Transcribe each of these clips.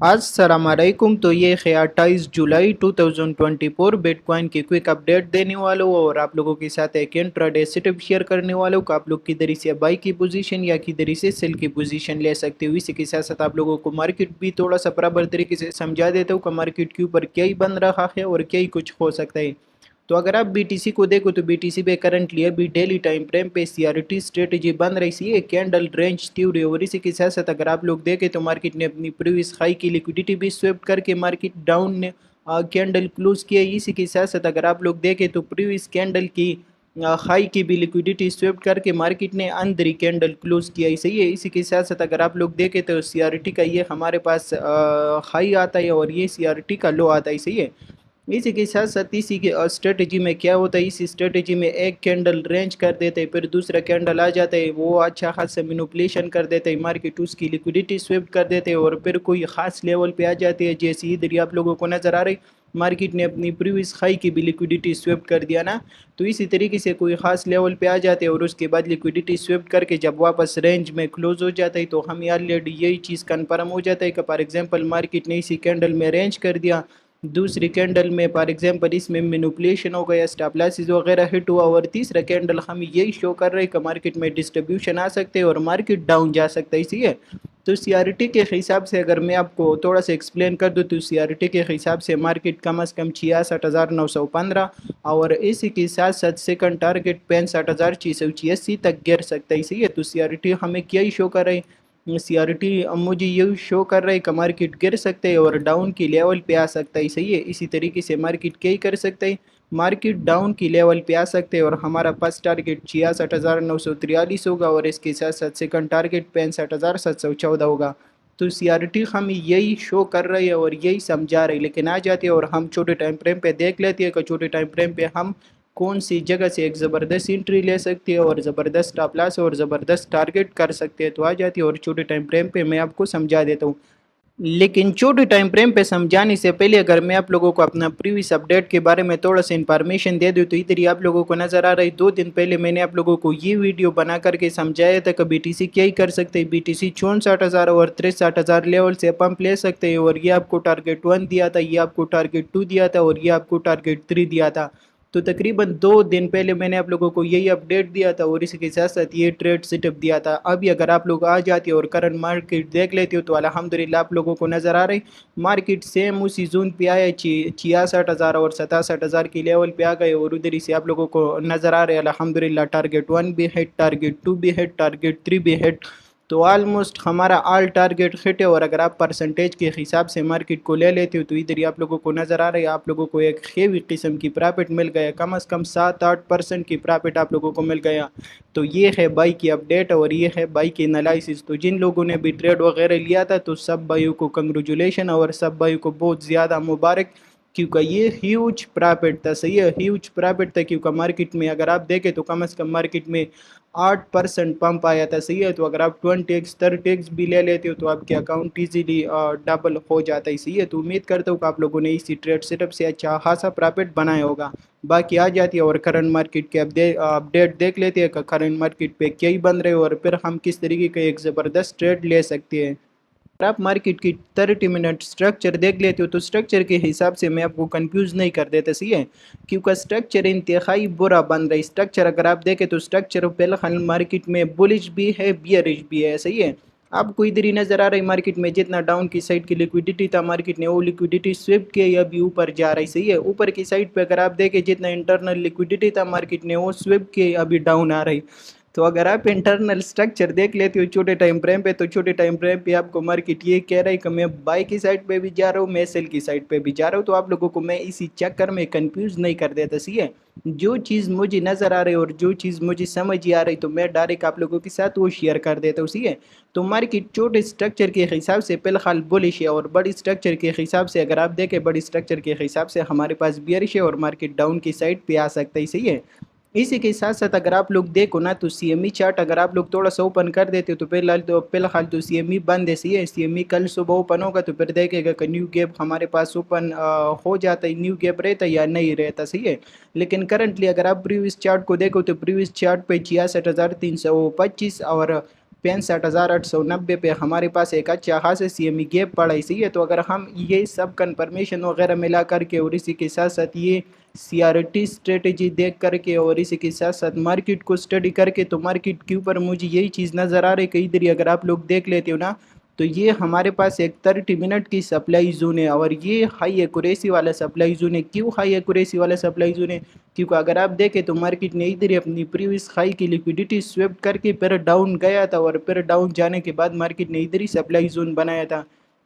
अस्सलाम वालेकुम। तो ये है 28 जुलाई 2024 बिटकॉइन की क्विक अपडेट देने वाला हूँ और आप लोगों के साथ एक इंट्राडे सेटअप शेयर करने वाला हूँ कि आप लोग किधर से बाई की पोजीशन या किधर से सेल की पोजीशन ले सकते हो। इसी के साथ साथ आप लोगों को मार्केट भी थोड़ा सा बराबर तरीके से समझा देता हूँ कि मार्केट के ऊपर क्या ही बन रहा है और क्या ही कुछ हो सकता है। तो अगर आप बीटीसी को देखो तो बीटीसी पे करंटली अभी डेली टाइम फ्रेम पे सीआरटी स्ट्रेटजी बन रही सी है, कैंडल रेंज थ्योरी। और इसी के साथ साथ अगर आप लोग देखें तो मार्केट ने अपनी प्रीवियस हाई की लिक्विडिटी भी स्वेप करके मार्केट डाउन ने कैंडल क्लोज किया। इसी के साथ साथ अगर आप लोग देखें तो प्रीवियस कैंडल की हाई की भी लिक्विडिटी स्वेप करके मार्केट ने अंदर कैंडल क्लोज किया, सही है। इसी के साथ साथ अगर आप लोग देखें तो सीआरटी का ये हमारे पास हाई आता है और ये सीआरटी का लो आता है, सही है। इसी के साथ साथ इसी के स्ट्रेटजी में क्या होता है, इसी स्ट्रेटजी में एक कैंडल रेंज कर देते हैं, फिर दूसरा कैंडल आ जाता है, वो अच्छा खासा मैनिपुलेशन कर देते हैं, मार्केट उसकी लिक्विडिटी स्वेप कर देते हैं और फिर कोई खास लेवल पे आ जाती है। जैसे इधर आप लोगों को नज़र आ रही मार्केट ने अपनी प्रीवियस हाई की भी लिक्विडिटी स्वेप कर दिया ना, तो इसी तरीके से कोई खास लेवल पे आ जाते हैं और उसके बाद लिक्विडिटी स्वेप करके जब वापस रेंज में क्लोज हो जाता है तो हमें ऑलरेडी यही चीज़ कन्फर्म हो जाता है कि फॉर एग्जांपल मार्केट ने इसी कैंडल में रेंज कर दिया, दूसरी कैंडल में फॉर एग्जांपल इसमें मैनिपुलेशन हो गया, स्टॉप लॉसेस वगैरह हिट हुआ, और तीसरा कैंडल हमें यही शो कर रहा है कि मार्केट में डिस्ट्रीब्यूशन आ सकते हैं और मार्केट डाउन जा सकता है, इसी है। तो सीआरटी के हिसाब से अगर मैं आपको थोड़ा सा एक्सप्लेन कर दूँ तो सीआरटी के हिसाब से मार्केट कम अज़ कम 66,915 और इसी के साथ साथ सेकंड टारगेट 65,686 तक गिर सकता है, इसी है। तो सीआरटी हमें क्या ही शो कर रहा है, सीआरटी मुझे ये शो कर रहा है कि मार्केट गिर सकते हैं और डाउन की लेवल पे आ सकता है, सही है। इसी तरीके से मार्केट क्या ही कर सकता है, मार्केट डाउन की लेवल पे आ सकते हैं और हमारा फर्स्ट टारगेट 66,943 होगा और इसके साथ साथ सेकंड टारगेट 65,714 होगा। तो सीआरटी हमें यही शो कर रही है और यही समझा रही है, लेकिन आ जाती है और हम छोटे टाइम फ्रेम पे देख लेते हैं कि छोटे टाइम फ्रेम पे हम कौन सी जगह से एक ज़बरदस्त एंट्री ले सकती है और ज़बरदस्त स्टॉप लॉस और ज़बरदस्त टारगेट कर सकते हैं। तो आ जाती है और छोटे टाइम फ्रेम पे मैं आपको समझा देता हूँ। लेकिन छोटे टाइम फ्रेम पे समझाने से पहले अगर मैं आप लोगों को अपना प्रीवियस अपडेट के बारे में थोड़ा सा इन्फॉर्मेशन दे दूँ तो इधर ही आप लोगों को नज़र आ रहा है 2 दिन पहले मैंने आप लोगों को ये वीडियो बना करके समझाया था कि बीटीसी क्या ही कर सकते हैं, बीटीसी 64,000 और 63,000 लेवल से पंप ले सकते हैं और ये आपको टारगेट 1 दिया था, ये आपको टारगेट 2 दिया था और ये आपको टारगेट 3 दिया था। तो तकरीबन 2 दिन पहले मैंने आप लोगों को यही अपडेट दिया था और इसके साथ साथ ये ट्रेड सेटअप दिया था। अभी अगर आप लोग आ जाते हो और करंट मार्केट देख लेते हो तो अल्हम्दुलिल्लाह आप लोगों को नज़र आ रही मार्केट सेम उसी जोन पे आया, 66,000 और 67,000 की लेवल पे आ गए और उधर ही से आप लोगों को नज़र आ रहे अल्हम्दुलिल्लाह टारगेट 1 भी हिट, टारगेट 2 भी हिट, टारगेट 3 भी हिट। तो ऑलमोस्ट हमारा ऑल टारगेट हिट है और अगर आप परसेंटेज के हिसाब से मार्केट को ले लेते हो तो इधर ही आप लोगों को नज़र आ रहा है आप लोगों को एक हेवी किस्म की प्रॉफिट मिल गया, कम से कम 7-8% की प्रॉफिट आप लोगों को मिल गया। तो ये है बाई की अपडेट और ये है बाई की एनालिसिस। तो जिन लोगों ने भी ट्रेड वगैरह लिया था तो सब भाइयों को कंग्रेचुलेशन और सब भाइयों को बहुत ज़्यादा मुबारक, क्योंकि ये ह्यूज प्रॉफिट था, सही है, ह्यूज प्रॉफिट था। क्योंकि मार्केट में अगर आप देखें तो कम से कम मार्केट में 8% पंप आया था, सही है। तो अगर आप 20x 30x भी ले लेते हो तो आपके अकाउंट इजीली डबल हो जाता है, सही है। तो उम्मीद करता हूँ कि आप लोगों ने इसी ट्रेड सेटअप से अच्छा खासा प्रॉफिट बनाया होगा। बाकी आ जाती है और करंट मार्केट के अपडेट देख लेते हैं कि करंट मार्केट पे क्या ही बन रहे हो और फिर हम किस तरीके का एक ज़बरदस्त ट्रेड ले सकते हैं। अगर आप मार्केट की 30 मिनट स्ट्रक्चर देख लेते हो तो स्ट्रक्चर के हिसाब से मैं आपको कंफ्यूज नहीं कर देता, सही है। क्योंकि स्ट्रक्चर इंतहाई बुरा बन रहा है। स्ट्रक्चर अगर आप देखें तो स्ट्रक्चर पहले मार्केट में बुलिश भी है, बियरिश भी है, सही है। आपको इधर ही नज़र आ रहा है मार्केट में जितना डाउन की साइड की लिक्विडिटी था मार्केट ने वो लिक्विडिटी स्विप किया, अभी ऊपर जा रही, सही है। ऊपर की साइड पे अगर आप देखें जितना इंटरनल लिक्विडिटी था मार्केट ने वो स्विप किया, अभी डाउन आ रही। तो अगर आप इंटरनल स्ट्रक्चर देख लेते हो छोटे टाइम फ्रेम पे तो छोटे टाइम फ्रेम पे आपको मार्केट ये कह रहा है कि मैं बाई की साइड पे भी जा रहा हूँ, मैं सेल की साइड पे भी जा रहा हूँ। तो आप लोगों को मैं इसी चक्कर में कंफ्यूज नहीं कर देता, सही है। जो चीज़ मुझे नज़र आ रही है और जो चीज़ मुझे समझ आ रही तो मैं डायरेक्ट आप लोगों के साथ वो शेयर कर देता हूँ, सही है। तो मार्केट छोटे स्ट्रक्चर के हिसाब से फिलहाल बुलिश है और बड़ी स्ट्रक्चर के हिसाब से अगर आप देखें बड़ी स्ट्रक्चर के हिसाब से हमारे पास बियरिश है और मार्केट डाउन की साइड पे आ सकता है, सही है। इसी के साथ साथ अगर आप लोग देखो ना तो सीएमई चार्ट अगर आप लोग थोड़ा सा ओपन कर देते हो तो फिलहाल तो सीएमई बंद है, सही है। सीएमई कल सुबह ओपन होगा तो फिर देखेगा कि न्यू गैप हमारे पास ओपन हो जाता है, न्यू गैप रहता है या नहीं रहता, सही है। लेकिन करंटली अगर आप प्रीवियस चार्ट को देखो तो प्रीवियस चार्ट पे 66,325 और 65,890 पे हमारे पास एक अच्छा खासा CME गैप पड़ा है, सही है। तो अगर हम ये सब कंफर्मेशन वगैरह मिला करके और इसी के साथ साथ ये CRT स्ट्रेटजी देख करके और इसी के साथ साथ मार्केट को स्टडी करके, तो मार्केट के ऊपर मुझे यही चीज़ नज़र आ रही है कि इधर ही अगर आप लोग देख लेते हो ना, तो ये हमारे पास एक 30 मिनट की सप्लाई जोन है और ये हाई एक्यूरेसी वाला सप्लाई जोन है। क्यों हाई एक्यूरेसी वाला सप्लाई जोन है? क्योंकि अगर आप देखें तो मार्केट ने इधर ही अपनी प्रीवियस हाई की लिक्विडिटी स्वेप्ट करके फिर डाउन गया था और फिर डाउन जाने के बाद मार्केट ने इधर ही सप्लाई जोन बनाया था।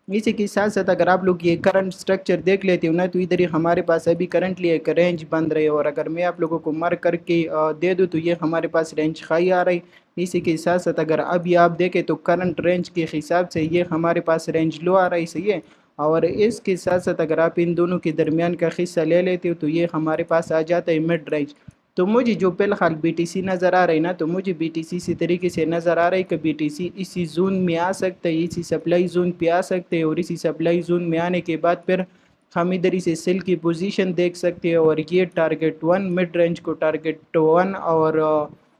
इसी के साथ साथ अगर आप लोग ये करंट स्ट्रक्चर देख लेते हो ना, तो इधर ही हमारे पास अभी करंटली एक रेंज बन रही है और अगर मैं आप लोगों को मार्क करके दे दूँ तो ये हमारे पास रेंज हाई आ रही। इसी के साथ साथ अगर अभी आप देखें तो करंट रेंज के हिसाब से ये हमारे पास रेंज लो आ रही, सही है। और इसके साथ साथ अगर आप इन दोनों के दरमियान का हिस्सा ले लेते हो तो ये हमारे पास आ जाता है मिड रेंज। तो मुझे जो फिलहाल BTC नज़र आ रही ना, तो मुझे BTC इसी तरीके से नज़र आ रही है कि BTC इसी जोन में आ सकता है, इसी सप्लाई जोन पे आ सकते हैं और इसी सप्लाई जोन में आने के बाद फिर हम इधर से सेल की पोजीशन देख सकते हैं और ये टारगेट 1 मिड रेंज को, टारगेट 1 और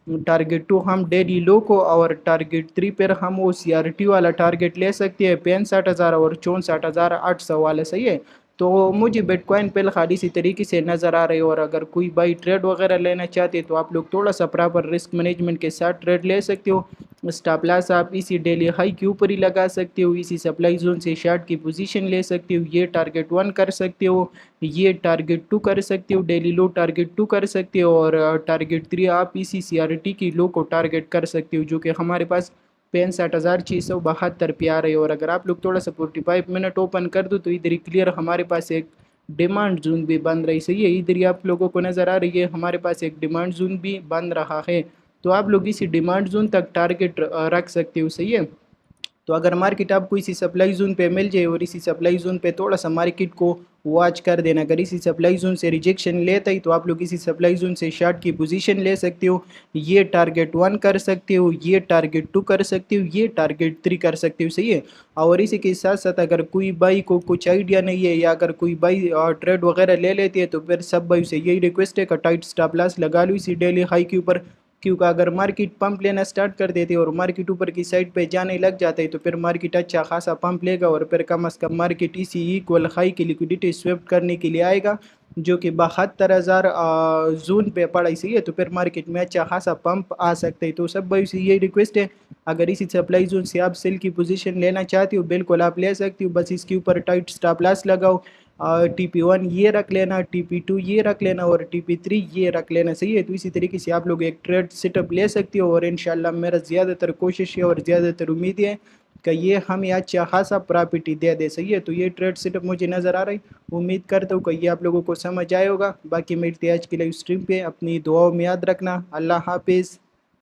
टारगेट 2 हम डेली लो को, और टारगेट 3 पर हम वो CRT वाला टारगेट ले सकते हैं 65,000 और 64,800 वाला, सही है। तो मुझे बिटकॉइन पे खाली इसी तरीके से नज़र आ रही है और अगर कोई बाई ट्रेड वगैरह लेना चाहते तो आप लोग थोड़ा सा प्रॉपर रिस्क मैनेजमेंट के साथ ट्रेड ले सकते हो। स्टॉप लॉस आप इसी डेली हाई के ऊपर ही लगा सकते हो, इसी सप्लाई जोन से शार्ट की पोजीशन ले सकते हो। ये टारगेट 1 कर सकते हो, ये टारगेट 2 कर सकते हो, डेली लो टारगेट 2 कर सकते हो और टारगेट 3 आप इसी CRT की लो को टारगेट कर सकते हो जो कि हमारे पास 65,672 पे आ रही है। और अगर आप लोग थोड़ा सा 45 मिनट ओपन कर दो तो इधर ही क्लियर हमारे पास एक डिमांड जोन भी बन रही, सही है। इधर ही आप लोगों को नज़र आ रही है हमारे पास एक डिमांड जोन भी बन रहा है, तो आप लोग इसी डिमांड जोन तक टारगेट रख सकते हो, सही है। तो अगर मार्केट आपको इसी सप्लाई जोन पे मिल जाए और इसी सप्लाई जोन पे थोड़ा सा मार्केट को वॉच कर देना, अगर इसी सप्लाई जोन से रिजेक्शन लेता ही तो आप लोग इसी सप्लाई जोन से शार्ट की पोजीशन ले सकते हो। ये टारगेट 1 कर सकते हो, ये टारगेट 2 कर सकते हो, ये टारगेट 3 कर सकते हो, सही है। और इसी के साथ साथ अगर कोई बाई को कुछ आइडिया नहीं है या अगर कोई बाई ट्रेड वगैरह ले लेती है तो फिर सब बाई से यही रिक्वेस्ट है कि टाइट स्टॉप लॉस लगा लो इसी डेली हाई के ऊपर। क्योंकि अगर मार्केट पंप लेना स्टार्ट कर देते और मार्केट ऊपर की साइड पे जाने लग जाते हैं तो फिर मार्केट अच्छा खासा पंप लेगा और फिर कम अज़ कम मार्केट इसी इक्वल हाई की लिक्विडिटी स्वेप्ट करने के लिए आएगा जो कि 72,000 जोन पे पड़ा, सही है। तो फिर मार्केट में अच्छा खासा पंप आ सकता है। तो सब भाई से यही रिक्वेस्ट है, अगर इसी सप्लाई जोन से आप सेल की पोजीशन लेना चाहते हो बिल्कुल आप ले सकते हो, बस इसके ऊपर टाइट स्टॉप लॉस लगाओ। TP1 ये रख लेना, TP2 ये रख लेना और TP3 ये रख लेना, सही है। तो इसी तरीके से आप लोग एक ट्रेड सेटअप ले सकते हो और इंशाल्लाह मेरा ज़्यादातर कोशिश है और ज़्यादातर उम्मीद है कि ये हमें अच्छा खासा प्रॉफिट दे दे, सही है। तो ये ट्रेड सेटअप मुझे नज़र आ रही, उम्मीद करता हूँ कि ये आप लोगों को समझ आए होगा। बाकी मिलते हैं आज की लाइव स्ट्रीम पे, अपनी दुआओं में याद रखना। अल्लाह हाफिज़।